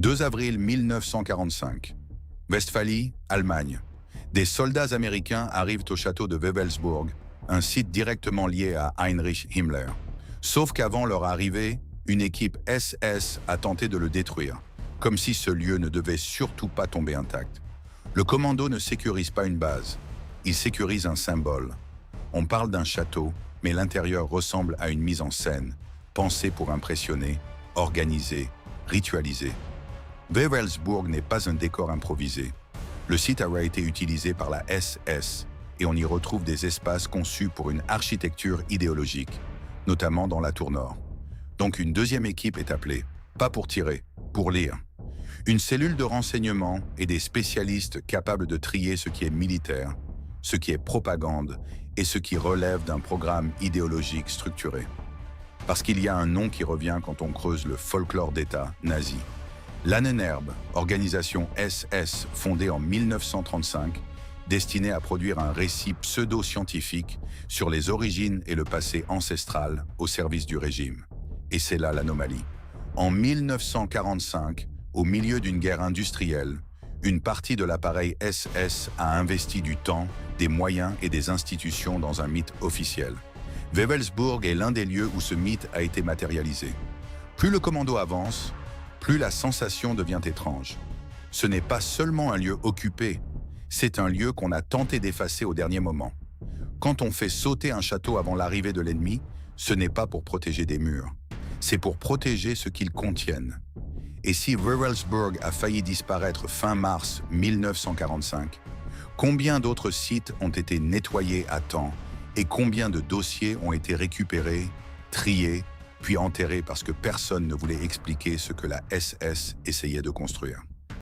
2 avril 1945. Westphalie, Allemagne. Des soldats américains arrivent au château de Wewelsburg, un site directement lié à Heinrich Himmler. Sauf qu'avant leur arrivée, une équipe SS a tenté de le détruire, comme si ce lieu ne devait surtout pas tomber intact. Le commando ne sécurise pas une base, il sécurise un symbole. On parle d'un château, mais l'intérieur ressemble à une mise en scène, pensée pour impressionner, organisée, ritualisée. Wewelsburg n'est pas un décor improvisé. Le site aurait été utilisé par la SS et on y retrouve des espaces conçus pour une architecture idéologique, notamment dans la tour nord. Donc une deuxième équipe est appelée, pas pour tirer, pour lire. Une cellule de renseignement et des spécialistes capables de trier ce qui est militaire, ce qui est propagande et ce qui relève d'un programme idéologique structuré. Parce qu'il y a un nom qui revient quand on creuse le folklore d'État nazi. L'Ahnenerbe, organisation SS fondée en 1935, destinée à produire un récit pseudo-scientifique sur les origines et le passé ancestral au service du régime. Et c'est là l'anomalie. En 1945, au milieu d'une guerre industrielle, une partie de l'appareil SS a investi du temps, des moyens et des institutions dans un mythe officiel. Wewelsburg est l'un des lieux où ce mythe a été matérialisé. Plus le commando avance, plus la sensation devient étrange. Ce n'est pas seulement un lieu occupé, c'est un lieu qu'on a tenté d'effacer au dernier moment. Quand on fait sauter un château avant l'arrivée de l'ennemi, ce n'est pas pour protéger des murs, c'est pour protéger ce qu'ils contiennent. Et si Wewelsburg a failli disparaître fin mars 1945, combien d'autres sites ont été nettoyés à temps et combien de dossiers ont été récupérés, triés, puis enterrés parce que personne ne voulait expliquer ce que la SS essayait de construire.